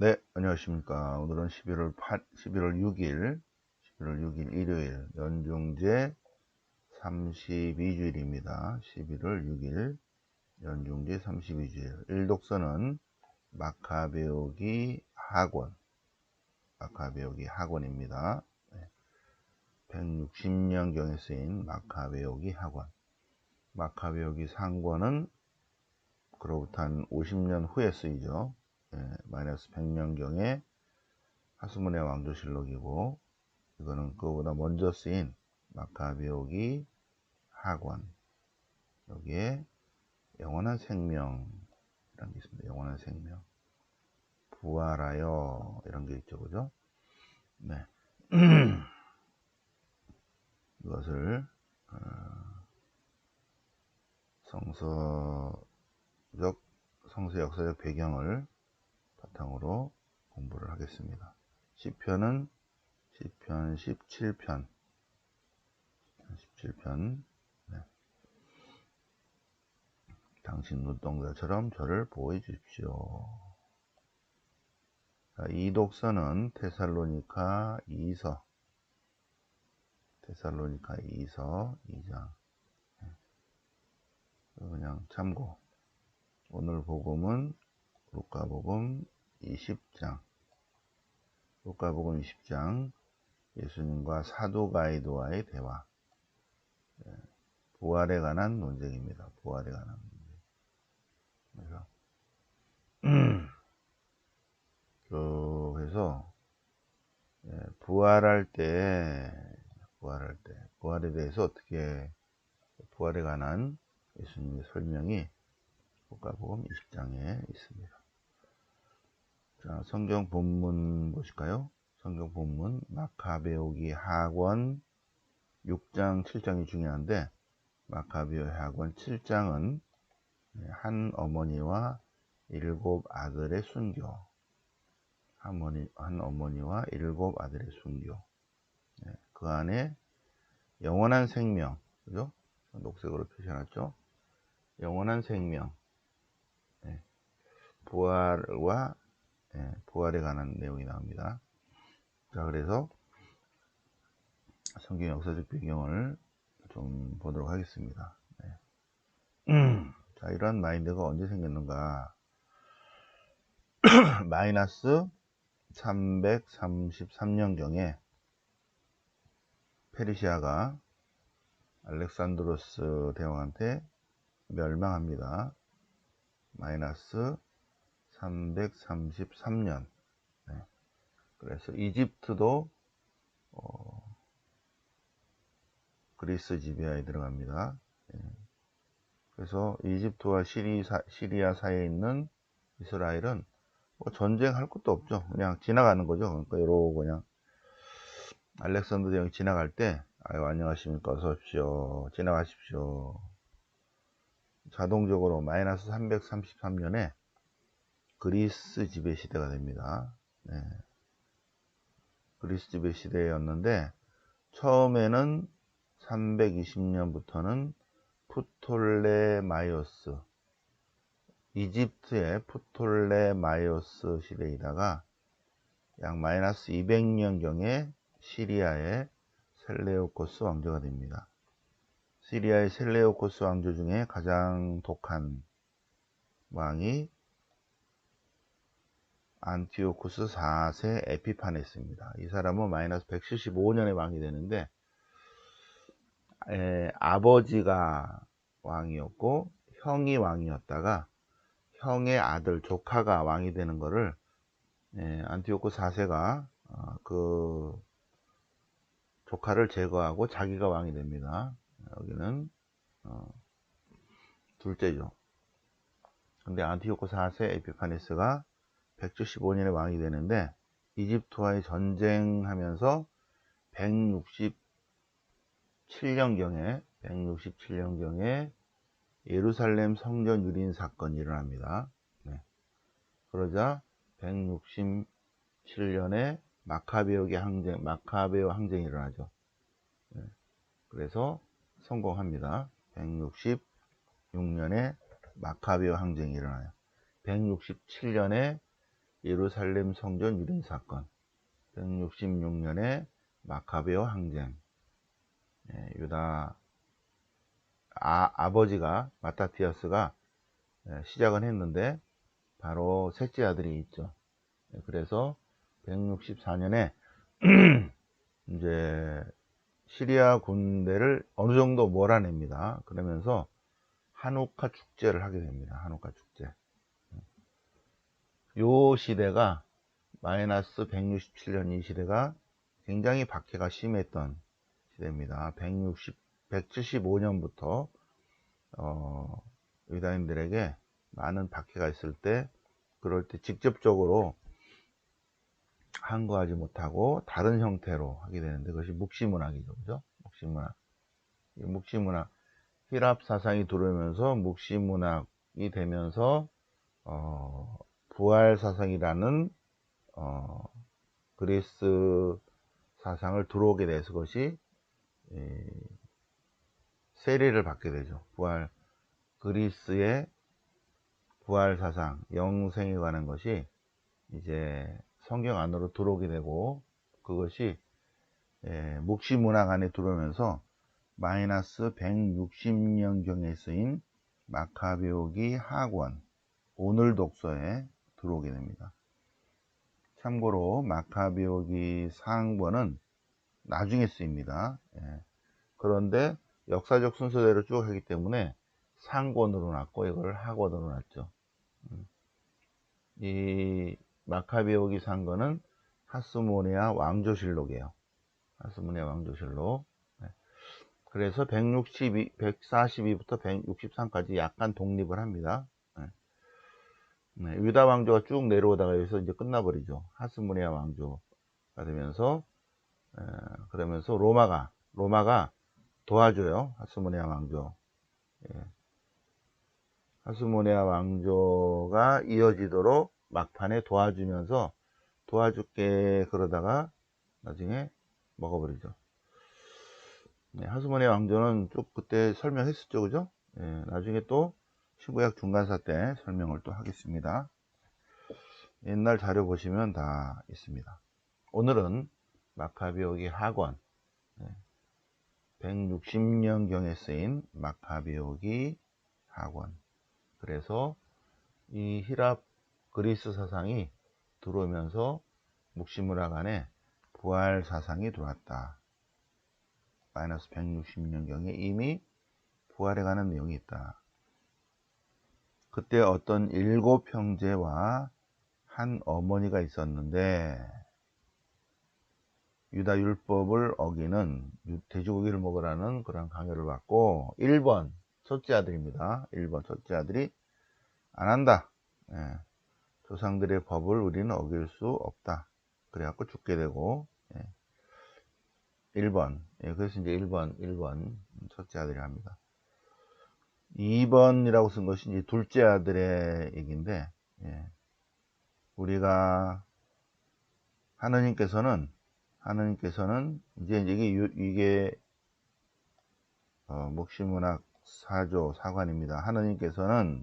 네, 안녕하십니까. 오늘은 11월 6일 일요일 연중제 32주일입니다. 11월 6일 연중제 32주일. 일독서는 마카베오기 학원입니다. 160년경에 쓰인 마카베오기 학원. 마카베오기 상권은 그로부터 한 50년 후에 쓰이죠. 마이너스 100년경에 하스문의 왕조실록이고, 이거는 그거보다 먼저 쓰인 마카베오기 학원. 여기에 영원한 생명이라는 게 있습니다. 영원한 생명. 부활하여 이런 게 있죠. 그죠? 네. 이것을 성서 역사적 배경을 바탕으로 공부를 하겠습니다. 시편 17편. 네. 당신 눈동자처럼 저를 보호해 주십시오. 자, 이 독서는 데살로니가 2장. 그냥 참고. 오늘 복음은 루카복음 20장. 예수님과 사도 가이드와의 대화. 부활에 관한 논쟁입니다. 그래서 부활에 대해서 어떻게, 부활에 관한 예수님의 설명이 루카복음 20장에 있습니다. 자, 성경 본문 보실까요? 성경 본문 마카베오기 학원 6장 7장이 중요한데, 마카베오기 학원 7장은 한 어머니와 7 아들의 순교. 한 어머니와 7 아들의 순교. 그 안에 영원한 생명, 그죠? 녹색으로 표시해놨죠? 영원한 생명, 부활에 관한 내용이 나옵니다. 자, 그래서 성경 역사적 배경을 좀 보도록 하겠습니다. 자, 이런 마인드가 언제 생겼는가? 마이너스 333년경에 페르시아가 알렉산드로스 대왕한테 멸망합니다. 마이너스 333년. 그래서 이집트도 그리스 지배하에 들어갑니다. 그래서 이집트와 시리아 사이에 있는 이스라엘은 뭐 전쟁할 것도 없죠. 그냥 지나가는 거죠. 그러니까 이러고 그냥 알렉산더 대왕이 지나갈 때, 아유, 안녕하십니까, 어서 오십시오, 지나가십시오. 자동적으로 마이너스 333년에 그리스 지배 시대가 됩니다. 그리스 지배 시대였는데, 처음에는 320년부터는 프톨레마이오스, 이집트의 프톨레마이오스 시대이다가 약 마이너스 200년경에 시리아의 셀레우코스 왕조가 됩니다. 시리아의 셀레우코스 왕조 중에 가장 독한 왕이 안티오쿠스 4세 에피파네스입니다. 이 사람은 마이너스 175년에 왕이 되는데, 아버지가 왕이었고 형이 왕이었다가 형의 아들, 조카가 왕이 되는 거를 안티오쿠스 4세가 그 조카를 제거하고 자기가 왕이 됩니다. 여기는 둘째죠. 근데 안티오쿠스 4세 에피파네스가 175년에 왕이 되는데, 이집트와의 전쟁하면서 167년경에 예루살렘 성전 유린 사건이 일어납니다. 그러자 167년에 마카베오 항쟁이 일어나죠. 그래서 성공합니다. 166년에 마카베오 항쟁이 일어나요. 167년에 예루살렘 성전 유린 사건, 166년에 마카베오 항쟁, 유다 아버지가 마타티아스가 시작은 했는데 바로 셋째 아들이 있죠. 그래서 164년에 이제 시리아 군대를 어느 정도 몰아냅니다. 그러면서 한우카 축제를 하게 됩니다. 한우카 축제. 요 시대가 마이너스 167년 이 시대가 굉장히 박해가 심했던 시대입니다. 175년부터 유다인들에게 많은 박해가 있을 때 그럴 때 직접적으로 항거하지 못하고 다른 형태로 하게 되는데 그것이 묵시문학이죠. 그죠? 묵시문학. 이 묵시문학. 히랍 사상이 들어오면서 묵시문학이 되면서 부활 사상이라는 그리스 사상을 들어오게 돼서 그것이 세례를 받게 되죠. 그리스의 부활 사상, 영생에 관한 것이 이제 성경 안으로 들어오게 되고 그것이 묵시문학 안에 들어오면서 마이너스 160년경에 쓰인 마카베오기 하권 오늘 독서에 들어오게 됩니다. 참고로 마카베오기 상권은 나중에 쓰입니다. 그런데 역사적 순서대로 쭉 하기 때문에 상권으로 놨고 이걸 하권으로 놨죠. 이 마카베오기 상권은 하스모니아 왕조실록이에요. 하스모니아 왕조실록. 그래서 142부터 163까지 약간 독립을 합니다. 유다 왕조가 쭉 내려오다가 여기서 이제 끝나버리죠. 하스모니아 왕조가 되면서 그러면서 로마가 도와줘요. 하스모니아 왕조. 하스모니아 왕조가 이어지도록 막판에 도와줄게 그러다가 나중에 먹어버리죠. 하스모니아 왕조는 쭉 그때 설명했었죠. 그죠? 나중에 또 신구약 중간사 때 설명을 또 하겠습니다. 옛날 자료 보시면 다 있습니다. 오늘은 마카베오기 하권 160년경에 쓰인 마카베오기 하권. 그래서 이 히랍 그리스 사상이 들어오면서 묵시문학 안에 부활 사상이 들어왔다. 마이너스 160년경에 이미 부활에 관한 내용이 있다. 그때 어떤 7형제와 한 어머니가 있었는데 유다 율법을 어기는 돼지고기를 먹으라는 그런 강요를 받고 1번 첫째 아들입니다. 1번 첫째 아들이 안 한다. 조상들의 법을 우리는 어길 수 없다. 그래갖고 죽게 되고 1번. 그래서 이제 1번 첫째 아들이 합니다. 2번이라고 쓴 것이 이제 둘째 아들의 얘기인데 우리가 하느님께서는 이제 이게 묵시문학 4조 4관입니다. 하느님께서는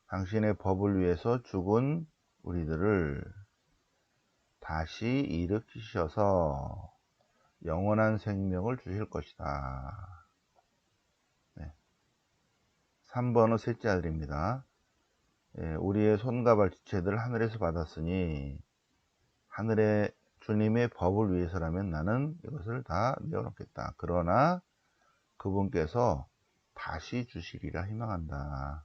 당신의 법을 위해서 죽은 우리들을 다시 일으키셔서 영원한 생명을 주실 것이다. 3번은 셋째 아들입니다. 우리의 손과 발 지체들 하늘에서 받았으니 하늘의 주님의 법을 위해서라면 나는 이것을 다 내어놓겠다. 그러나 그분께서 다시 주시리라 희망한다.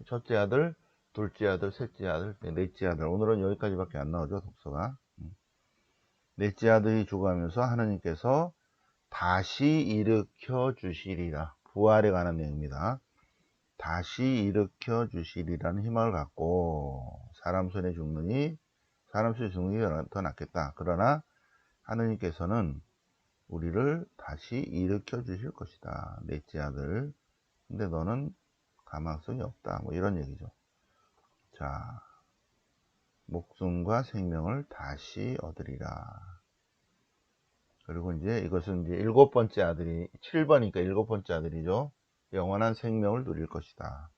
첫째 아들, 둘째 아들, 셋째 아들, 넷째 아들. 오늘은 여기까지밖에 안 나오죠, 독서가. 넷째 아들이 죽어가면서 하느님께서 다시 일으켜 주시리라. 부활에 관한 내용입니다. 다시 일으켜 주시리라는 희망을 갖고 사람 손에 죽느니 더 낫겠다. 그러나 하느님께서는 우리를 다시 일으켜 주실 것이다. 넷째 아들. 근데 너는 가망성이 없다. 뭐 이런 얘기죠. 자, 목숨과 생명을 다시 얻으리라. 그리고 이제 이것은 이제 7번째 아들이 7번이니까 7번째 아들이죠. 영원한 생명을 누릴 것이다.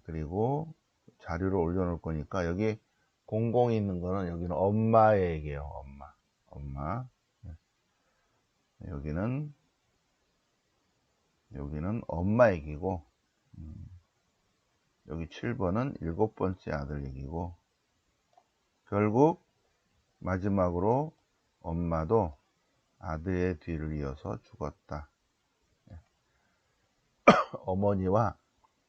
그리고 자료를 올려놓을 거니까 여기 공공이 있는 거는 여기는 엄마의 얘기예요. 엄마. 여기는 엄마 얘기고, 여기 7번은 7번째 아들 얘기고, 결국 마지막으로 엄마도 아들의 뒤를 이어서 죽었다. 어머니와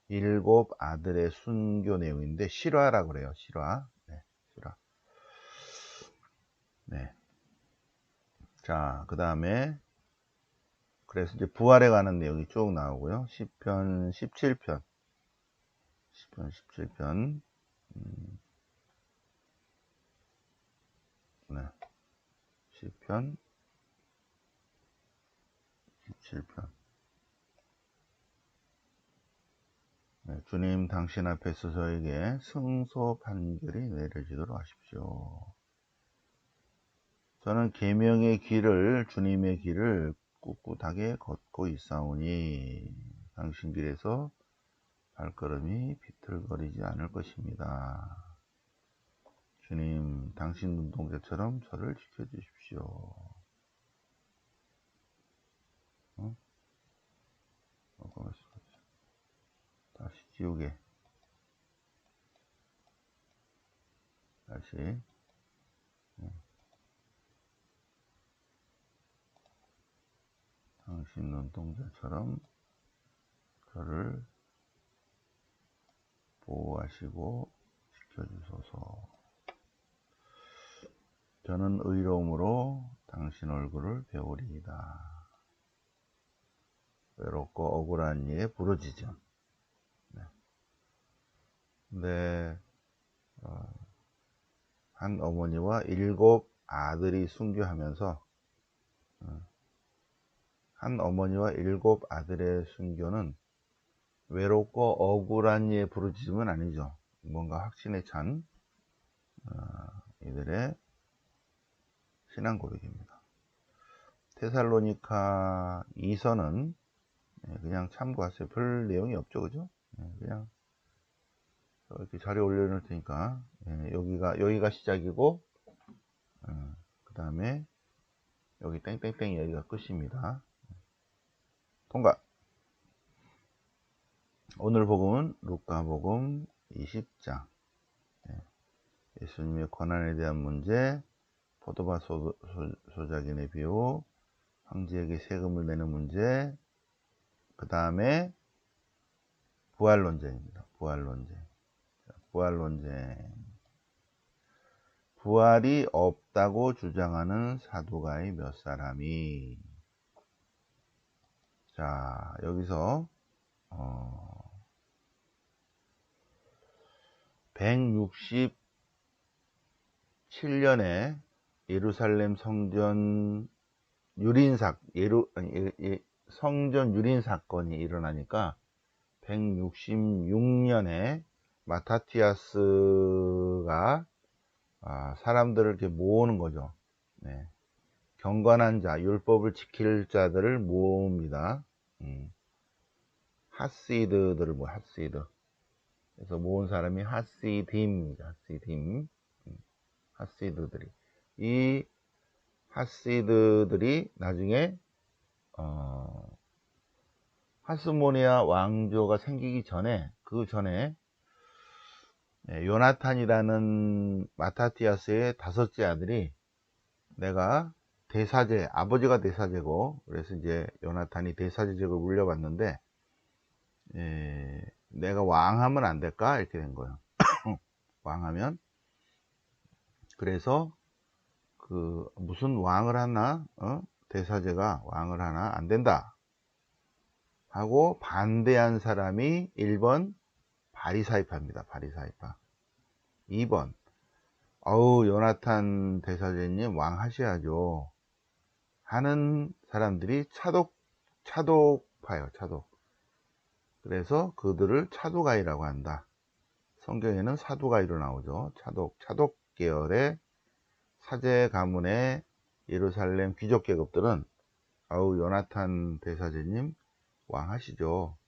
7 아들의 순교 내용인데 실화라고 그래요. 실화. 실화. 자, 그 다음에 그래서 이제 부활에 관한 내용이 쭉 나오고요. 시편 17편. 시편 17편. 시편 17편. 주님 당신 앞에서 저에게 승소 판결이 내려지도록 하십시오. 저는 계명의 길을, 주님의 길을 꿋꿋하게 걷고 있사오니 당신 길에서 발걸음이 비틀거리지 않을 것입니다. 주님, 당신 눈동자처럼 저를 지켜주십시오. 다시 지우개. 다시. 당신 눈동자처럼 저를 보호하시고 지켜주소서. 저는 의로움으로 당신 얼굴을 배우리이다. 외롭고 억울한 이에 부르짖음. 근데 한 어머니와 7 아들이 순교하면서 한 어머니와 7 아들의 순교는 외롭고 억울한 이의 부르짖음은 아니죠. 뭔가 확신에 찬 이들의 신앙 고백입니다. 테살로니가 2서는 그냥 참고하세요. 별 내용이 없죠, 그죠? 그냥 이렇게 자료 올려놓을 테니까 여기가 시작이고 그 다음에 여기 땡땡땡 여기가 끝입니다. 통과. 오늘 복음은 루카복음 20장. 예수님의 고난에 대한 문제, 포도밭 소작인의 비유, 황제에게 세금을 내는 문제, 그 다음에 부활 논쟁입니다. 부활 논쟁. 부활이 없다고 주장하는 사두가의 몇 사람이. 자, 여기서 167년에 예루살렘 성전 성전 유린 사건이 일어나니까 166년에 마타티아스가 사람들을 이렇게 모으는 거죠. 경건한 자, 율법을 지킬 자들을 모읍니다. 하시드들을 하시드. 그래서 모은 사람이 하시딤입니다. 하시드들이. 이 하시드들이 나중에 하스모니아 왕조가 생기기 전에, 그 전에 요나탄이라는 마타티아스의 5째 아들이 내가 대사제, 아버지가 대사제고, 그래서 이제 요나탄이 대사제직을 물려받는데 내가 왕하면 안 될까? 이렇게 된 거예요. 왕하면. 그래서 무슨 왕을 하나, 대사제가 왕을 하나 안 된다 하고 반대한 사람이 1번 바리사이파입니다. 바리사이파. 2번 요나탄 대사제님 왕 하셔야죠 하는 사람들이 차독파예요. 차독. 그래서 그들을 차두가이라고 한다. 성경에는 사두가이로 나오죠. 차독 계열의 사제 가문의 예루살렘 귀족 계급들은 요나탄 대사제님 왕 하시죠.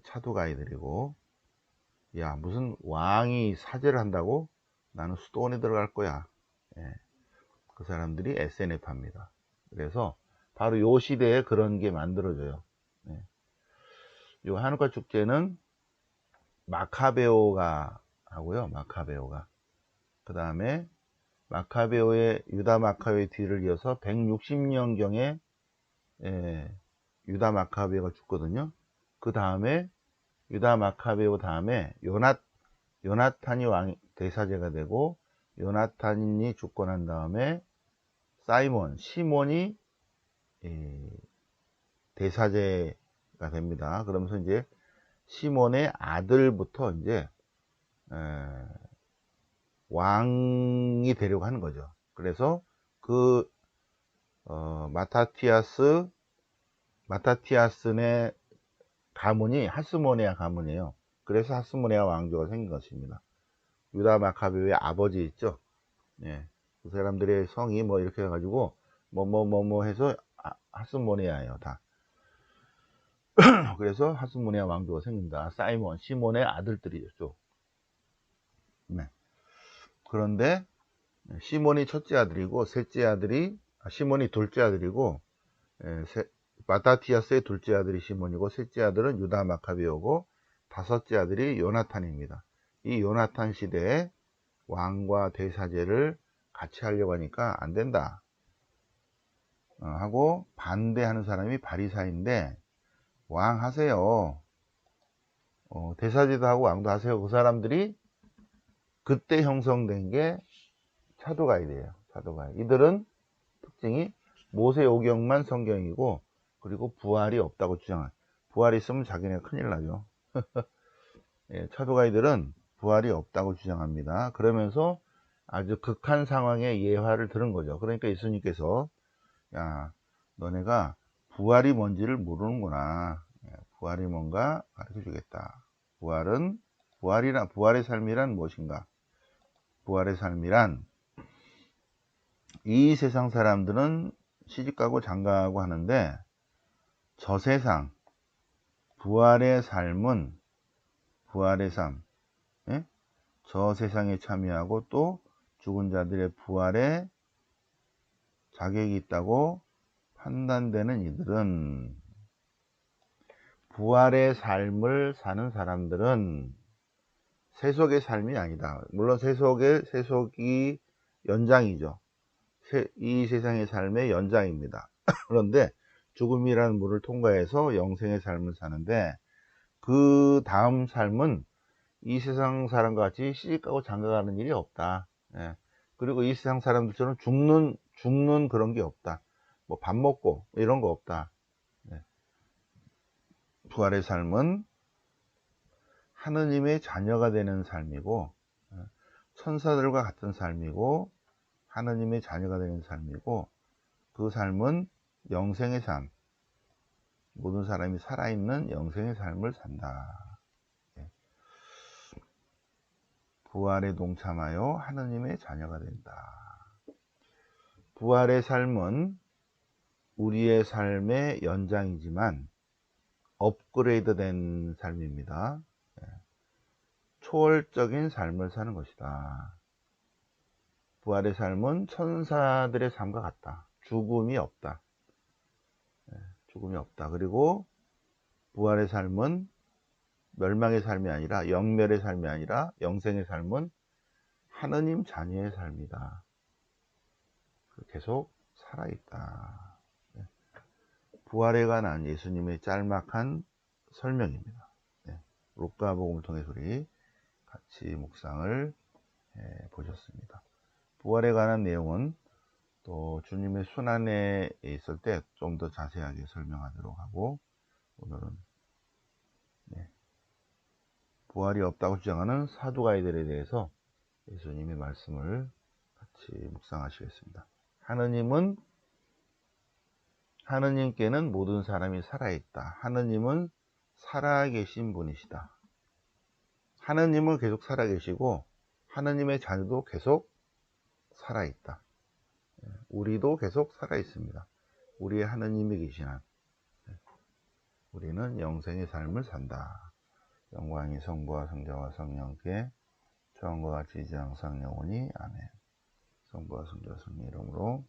차두가이들이고, 야, 무슨 왕이 사죄를 한다고? 나는 수도원에 들어갈 거야. 예, 그 사람들이 SNF합니다. 그래서 바로 요 시대에 그런 게 만들어져요. 예. 요 하누카 축제는 마카베오가 하고요. 마카베오가. 그 다음에 유다 마카베오의 뒤를 이어서 160년경에 유다 마카베오가 죽거든요. 그 다음에 유다 마카베오 다음에 요나탄이 대사제가 되고, 요나탄이 죽고 난 다음에 시몬이 대사제가 됩니다. 그러면서 이제 시몬의 아들부터 이제 왕이 되려고 하는 거죠. 그래서 그 마타티아스네 가문이 하스모네아 가문이에요. 그래서 하스모네아 왕조가 생긴 것입니다. 유다 마카베오의 아버지 있죠. 예. 그 사람들의 성이 뭐 이렇게 해가지고 뭐 해서 하스모네아예요, 다. 그래서 하스모네아 왕조가 생긴다. 시몬의 아들들이죠. 네. 그런데 시몬이 첫째 아들이고 시몬이 둘째 아들이고, 마타티아스의 둘째 아들이 시몬이고, 셋째 아들은 유다 마카베오고, 다섯째 아들이 요나탄입니다. 이 요나탄 시대에 왕과 대사제를 같이 하려고 하니까 안 된다 하고 반대하는 사람이 바리사인데, 왕 하세요. 대사제도 하고 왕도 하세요. 그 사람들이 그때 형성된 게 차도가이드예요. 차도가이드. 이들은 특징이 모세오경만 성경이고, 그리고 부활이 없다고 주장한. 부활이 있으면 자기네가 큰일 나죠. 예, 차도가이들은 부활이 없다고 주장합니다. 그러면서 아주 극한 상황의 예화를 들은 거죠. 그러니까 예수님께서, 야, 너네가 부활이 뭔지를 모르는구나. 예, 부활이 뭔가 가르쳐 주겠다. 부활의 삶이란 무엇인가? 부활의 삶이란, 이 세상 사람들은 시집가고 장가가고 하는데, 저 세상 부활의 삶, 예? 저 세상에 참여하고 또 죽은 자들의 부활에 자격이 있다고 판단되는 이들은, 부활의 삶을 사는 사람들은 세속의 삶이 아니다. 물론 세속이 연장이죠. 이 세상의 삶의 연장입니다. 그런데 죽음이라는 물을 통과해서 영생의 삶을 사는데, 그 다음 삶은 이 세상 사람과 같이 시집가고 장가가는 일이 없다. 예. 그리고 이 세상 사람들처럼 죽는 그런 게 없다. 뭐 밥 먹고 이런 거 없다. 예. 부활의 삶은 하느님의 자녀가 되는 삶이고, 천사들과 같은 삶이고, 하느님의 자녀가 되는 삶이고, 그 삶은 영생의 삶, 모든 사람이 살아있는 영생의 삶을 산다. 부활에 동참하여 하느님의 자녀가 된다. 부활의 삶은 우리의 삶의 연장이지만 업그레이드 된 삶입니다. 초월적인 삶을 사는 것이다. 부활의 삶은 천사들의 삶과 같다. 죽음이 없다. 죽음이 없다. 그리고 부활의 삶은 멸망의 삶이 아니라, 영멸의 삶이 아니라 영생의 삶은 하느님 자녀의 삶이다. 계속 살아있다. 부활에 관한 예수님의 짤막한 설명입니다. 루카복음을 통해서 우리 같이 묵상을 보셨습니다. 부활에 관한 내용은 또 주님의 순환에 있을 때 좀 더 자세하게 설명하도록 하고, 오늘은 부활이 없다고 주장하는 사두가이들에 대해서 예수님의 말씀을 같이 묵상하시겠습니다. 하느님께는 모든 사람이 살아있다. 하느님은 살아계신 분이시다. 하느님은 계속 살아계시고, 하느님의 자녀도 계속 살아있다. 우리도 계속 살아있습니다. 우리의 하느님이 계신 한 우리는 영생의 삶을 산다. 영광이 성부와 성자와 성령께 처음과 같이 이제 항상 영원히 아멘. 성부와 성자와 성령 이름으로